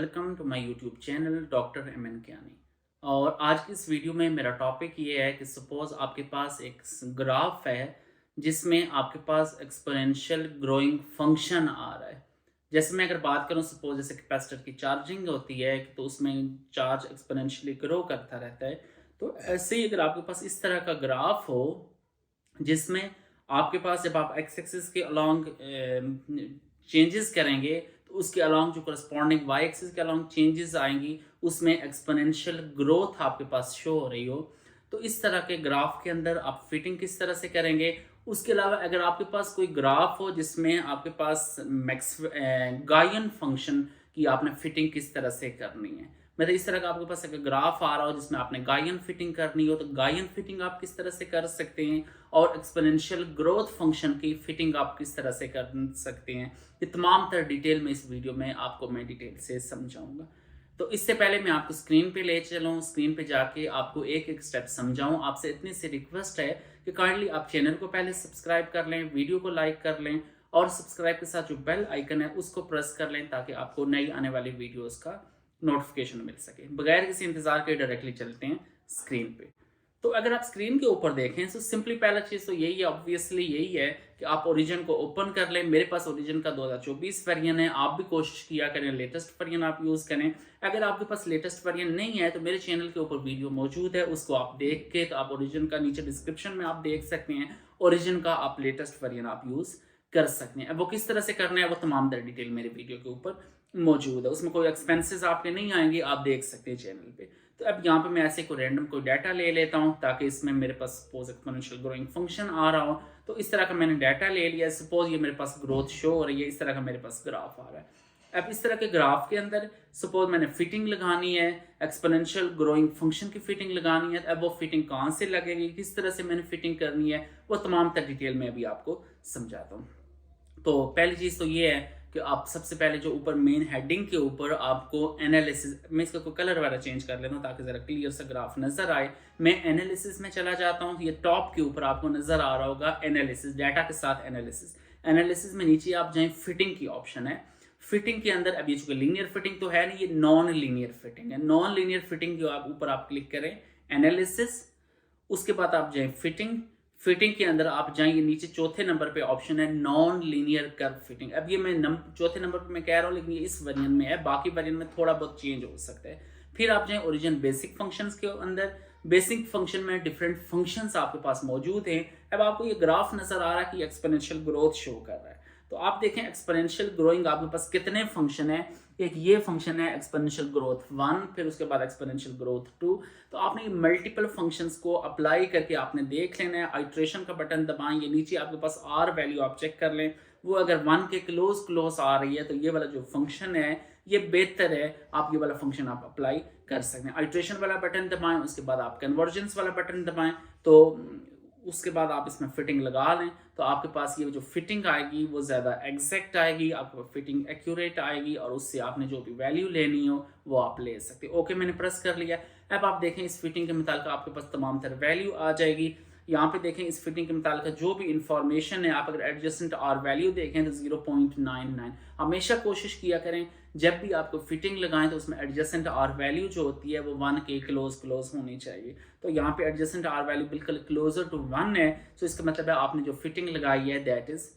Welcome to my YouTube channel doctor M N Kiani. और आज की इस वीडियो में मेरा टॉपिक ये है कि सपोज़ आपके पास एक ग्राफ है जिसमें आपके पास एक्सपोनेंशियल ग्रोइंग फंक्शन आ रहा है। जैसे मैं अगर बात करूं, सपोज जैसे कैपेसिटर की चार्जिंग होती है तो उसमें चार्ज एक्सपोनेंशियली ग्रो करता रहता है। तो ऐसे ही अगर आपके पास इस तरह का ग्राफ हो जिसमें आपके पास जब आप एक्स एक्सिस के अलोंग चेंजेस करेंगे तो उसके अलोंग जो करस्पॉन्डिंग वाई एक्सिस के अलोंग चेंजेस आएंगी, उसमें एक्सपोनेंशियल ग्रोथ आपके पास शो हो रही हो। तो इस तरह के ग्राफ के अंदर आप फिटिंग किस तरह से करेंगे। उसके अलावा अगर आपके पास कोई ग्राफ हो जिसमें आपके पास गायन फंक्शन की आपने फिटिंग किस तरह से करनी है, मतलब इस तरह का आपके पास अगर ग्राफ आ रहा हो जिसमें आपने गायन फिटिंग करनी हो, तो गायन फिटिंग आप किस तरह से कर सकते हैं और एक्सपोनेंशियल ग्रोथ फंक्शन की फिटिंग आप किस तरह से कर सकते हैं, ये तमाम तरह डिटेल में इस वीडियो में आपको मैं डिटेल से समझाऊंगा। तो इससे पहले मैं आपको स्क्रीन पे ले चलूँ, स्क्रीन पे जाके आपको एक एक स्टेप समझाऊं। आपसे इतनी सी रिक्वेस्ट है कि काइंडली आप चैनल को पहले सब्सक्राइब कर लें, वीडियो को लाइक कर लें और सब्सक्राइब के साथ जो बेल आइकन है उसको प्रेस कर लें ताकि आपको नई आने वाली वीडियोस का नोटिफिकेशन मिल सके। बगैर किसी इंतजार के डायरेक्टली चलते हैं स्क्रीन पे। तो अगर आप स्क्रीन के ऊपर देखें तो सिंपली पहला चीज़ तो यही है, ऑब्वियसली यही है कि आप ओरिजिन को ओपन कर लें। मेरे पास ओरिजिन का 2024 वेरिएंट है, आप भी कोशिश किया करें लेटेस्ट वेरिएंट आप यूज़ करें। अगर आपके पास लेटेस्ट वेरिएंट नहीं है तो मेरे चैनल के ऊपर वीडियो मौजूद है, उसको आप देख के तो आप ओरिजिन का नीचे डिस्क्रिप्शन में आप देख सकते हैं, ओरिजिन का आप लेटेस्ट वेरिएंट आप यूज़ कर सकते हैं। अब वो किस तरह से करना है वो तमाम तरह डिटेल मेरे वीडियो के ऊपर मौजूद है, उसमें कोई एक्सपेंसेस आपके नहीं आएंगे, आप देख सकते हैं चैनल पे। तो अब यहाँ पे मैं ऐसे कोई रैंडम कोई डाटा ले लेता हूँ ताकि इसमें मेरे पास सपोज एक्सपोनेंशियल ग्रोइंग फंक्शन आ रहा हो। तो इस तरह का मैंने डाटा ले लिया, सपोज ये मेरे पास ग्रोथ शो हो रही है, इस तरह का मेरे पास ग्राफ आ रहा है। अब इस तरह के ग्राफ के अंदर सपोज मैंने फिटिंग लगानी है, एक्सपोनेंशियल ग्रोइंग फंक्शन की फिटिंग लगानी है। अब वो फिटिंग कहाँ से लगेगी, किस तरह से मैंने फिटिंग करनी है, वो तमाम तरह डिटेल में अभी आपको समझाता हूँ। तो पहली चीज़ तो ये है कि आप सबसे पहले जो ऊपर मेन हेडिंग के ऊपर आपको एनालिसिस, मैं इसका कोई कलर वगैरह चेंज कर लेता हूँ ताकि ज़रा क्लियर सा ग्राफ नज़र आए। मैं एनालिसिस में चला जाता हूँ, ये टॉप के ऊपर आपको नज़र आ रहा होगा एनालिसिस, डाटा के साथ एनालिसिस। एनालिसिस में नीचे आप जाएँ, फिटिंग की ऑप्शन है। फिटिंग के अंदर अभी चूंकि लीनियर फिटिंग तो है नहीं, ये नॉन लीनियर फिटिंग है। नॉन लीनियर फिटिंग के ऊपर आप क्लिक करें, एनालिसिस, उसके बाद आप जाएँ फिटिंग। फिटिंग के अंदर आप जाएंगे, नीचे चौथे नंबर पे ऑप्शन है नॉन लीनियर कर्व फिटिंग। अब ये मैं चौथे नंबर पे मैं कह रहा हूँ लेकिन ये इस वेरिएंट में है, बाकी वेरिएंट में थोड़ा बहुत चेंज हो सकता है। फिर आप जाएं ओरिजिन बेसिक फंक्शंस के अंदर। बेसिक फंक्शन में डिफरेंट फंक्शंस आपके पास मौजूद हैं। अब आपको ये ग्राफ नजर आ रहा है कि एक्सपोनेंशियल ग्रोथ शो कर रहा है। तो आप देखें एक्सपोनेंशियल ग्रोइंग आपके पास कितने फंक्शन है। एक ये फंक्शन है एक्सपोनेंशियल ग्रोथ 1, फिर उसके बाद एक्सपोनेंशियल ग्रोथ 2। तो आपने मल्टीपल फंक्शंस को अप्लाई करके आपने देख लेना है। आइट्रेशन का बटन दबाएंगे, नीचे आपके पास आर वैल्यू आप चेक कर लें, वो अगर 1 के क्लोज आ रही है तो ये वाला जो फंक्शन है ये बेहतर है, आप ये वाला फंक्शन आप अप्लाई कर सकते हैं। आइट्रेशन वाला बटन दबाएं, उसके बाद आप कन्वर्जेंस वाला बटन दबाएं, तो उसके बाद आप इसमें फिटिंग लगा लें तो आपके पास ये जो फिटिंग आएगी वो ज़्यादा एग्जैक्ट आएगी, आपको फिटिंग एक्यूरेट आएगी और उससे आपने जो भी वैल्यू लेनी हो वो आप ले सकते हो। ओके, मैंने प्रेस कर लिया। अब आप देखें इस फिटिंग के मुताबिक आपके पास तमाम तरह वैल्यू आ जाएगी। यहाँ पे देखें इस फिटिंग के मुताबिक जो भी इंफॉर्मेशन है, आप अगर एडजस्टेंट आर वैल्यू देखें तो 0.99। हमेशा कोशिश किया करें जब भी आपको फिटिंग लगाएं तो उसमें एडजस्टेंट आर वैल्यू जो होती है वो 1 के क्लोज होनी चाहिए। तो यहाँ पे एडजस्टेंट आर वैल्यू बिल्कुल क्लोजर टू 1 है, तो इसका मतलब है आपने जो फिटिंग लगाई है दैट इज़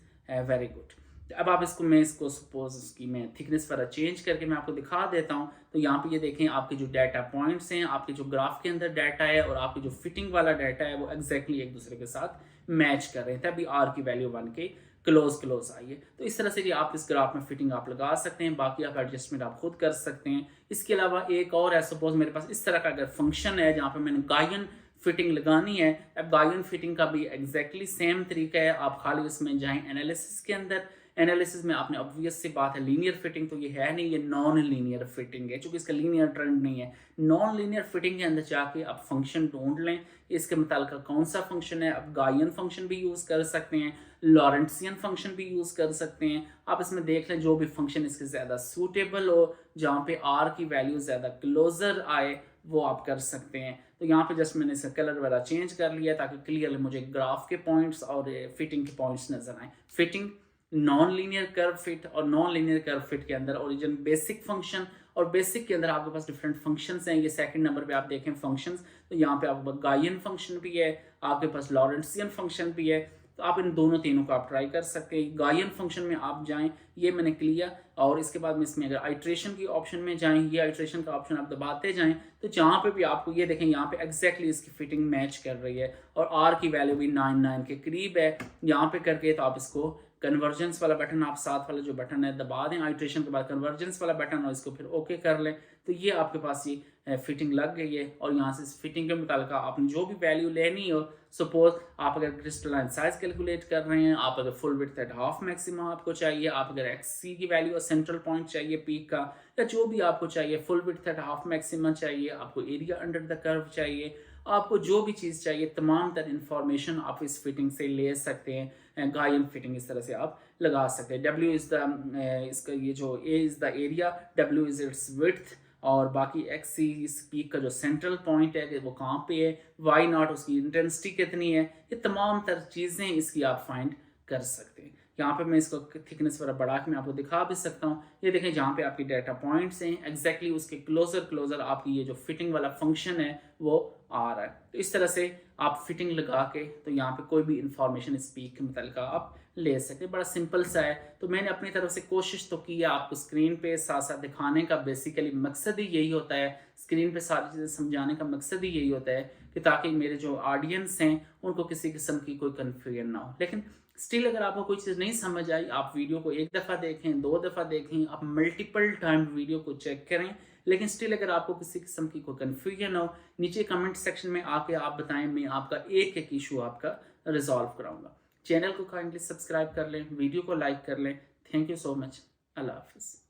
वेरी गुड। अब आप मैं इसको सपोज इसकी मैं थिकनेस वगैरह चेंज करके मैं आपको दिखा देता हूँ। तो यहाँ पे ये देखें आपके जो डाटा पॉइंट्स हैं, आपके जो ग्राफ के अंदर डाटा है और आपकी जो फिटिंग वाला डाटा है वो एग्जैक्टली एक दूसरे के साथ मैच कर रहे हैं, तभी आर की वैल्यू 1 के क्लोज आई है। तो इस तरह से आप इस ग्राफ में फिटिंग आप लगा सकते हैं, बाकी आप एडजस्टमेंट आप खुद कर सकते हैं। इसके अलावा एक और है, सपोज मेरे पास इस तरह का अगर फंक्शन है जहाँ पे मैंने गायन फिटिंग लगानी है। अब गायन फिटिंग का भी एग्जैक्टली सेम तरीका है, आप खाली उसमें जाएं एनालिसिस के अंदर। एनालिसिस में आपने ऑब्वियस सी बात है, लीनियर फिटिंग तो ये है नहीं, ये नॉन लीनियर फिटिंग है क्योंकि इसका लीनियर ट्रेंड नहीं है। नॉन लीनियर फिटिंग के अंदर जाके आप फंक्शन ढूंढ लें, इसके मुताबिक कौन सा फंक्शन है। आप गायन फंक्शन भी यूज़ कर सकते हैं, लॉरेंट्सियन फंक्शन भी यूज़ कर सकते हैं। आप इसमें देख लें जो भी फंक्शन इसके ज़्यादा सूटेबल हो, जहाँ पे आर की वैल्यू ज़्यादा क्लोजर आए वो आप कर सकते हैं। तो यहाँ पे जस्ट मैंने इसका कलर वगैरह चेंज कर लिया ताकि क्लियरली मुझे ग्राफ के पॉइंट्स और फिटिंग के पॉइंट्स नजर आए। Fitting, non linear curve fit और नॉन लीनियर कर्व फिट के अंदर ओरिजिन बेसिक फंक्शन और बेसिक के अंदर आपके पास डिफरेंट फंक्शंस हैं। ये सेकंड नंबर पे आप देखें फंक्शंस, तो यहाँ पे आपके पास गायन फंक्शन भी है, आपके पास लॉरेंट्जियन फंक्शन भी है। तो आप इन दोनों तीनों को आप ट्राई कर सकते हैं। गायन फंक्शन में आप जाएं, ये मैंने किया, और इसके बाद में इसमें अगर आइट्रेशन की ऑप्शन में जाएं, ये आइट्रेशन का ऑप्शन आप दबाते जाएं, तो जहाँ पे भी आपको ये देखें यहाँ पे एग्जैक्टली इसकी फिटिंग मैच कर रही है और आर की वैल्यू भी 9 के करीब है। यहाँ पे करके तो आप इसको कन्वर्जेंस वाला बटन, आप साथ वाला जो बटन है दबा दें आइट्रेशन के बाद कन्वर्जेंस वाला बटन, और इसको फिर ओके कर लें, तो ये आपके पास ये फिटिंग लग गई है। और यहाँ से इस फिटिंग के मुताबिक आपने जो भी वैल्यू लेनी हो, सपोज आप अगर क्रिस्टलाइन साइज कैलकुलेट कर रहे हैं, आप अगर full width at half maximum आपको चाहिए, आप अगर एक्सी की वैल्यू और सेंट्रल पॉइंट चाहिए पीक का, या जो भी आपको चाहिए, full width at half maximum चाहिए, आपको एरिया अंडर द कर्व चाहिए, आपको जो भी चीज़ चाहिए, तमाम तर इंफॉर्मेशन आप इस फिटिंग से ले सकते हैं। गायन फिटिंग इस तरह से आप लगा सकते हैं। डब्ल्यू इज़ द इसका ये जो A is the area, W is it's width, और बाकी एक्स सी इस पीक का जो सेंट्रल पॉइंट है कि वो कहाँ पे है, वाई नॉट उसकी इंटेंसिटी कितनी है, ये तमाम तर चीज़ें इसकी आप फाइंड कर सकते हैं। यहाँ पे मैं इसको थिकनेस वगैरह बढ़ा के मैं आपको दिखा भी सकता हूँ। ये देखें जहाँ पे आपकी डाटा पॉइंट्स हैं एग्जैक्टली उसके क्लोजर आपकी ये जो फिटिंग वाला फंक्शन है वो आ रहा है। तो इस तरह से आप फिटिंग लगा के तो यहाँ पे कोई भी इंफॉर्मेशन इस पीक के मुतालिक आप ले सकते। बड़ा सिंपल सा है। तो मैंने अपनी तरफ से कोशिश तो की है आपको स्क्रीन पे साथ साथ दिखाने का। बेसिकली मकसद ही यही होता है, स्क्रीन पे सारी चीज़ें समझाने का मकसद ही यही होता है कि ताकि मेरे जो ऑडियंस हैं उनको किसी किस्म की कोई कन्फ्यूजन ना हो। लेकिन स्टिल अगर आपको कोई चीज़ नहीं समझ आई, आप वीडियो को एक दफ़ा देखें, 2 दफ़ा देखें, आप मल्टीपल टाइम वीडियो को चेक करें, लेकिन स्टिल अगर आपको किसी किस्म की कोई कन्फ्यूजन हो, नीचे कमेंट सेक्शन में आके आप बताएं, मैं आपका एक एक इशू आपका रिजॉल्व कराऊंगा। चैनल को काइंडली सब्सक्राइब कर लें, वीडियो को लाइक कर लें। Thank you so much. अल्लाह हाफिज़।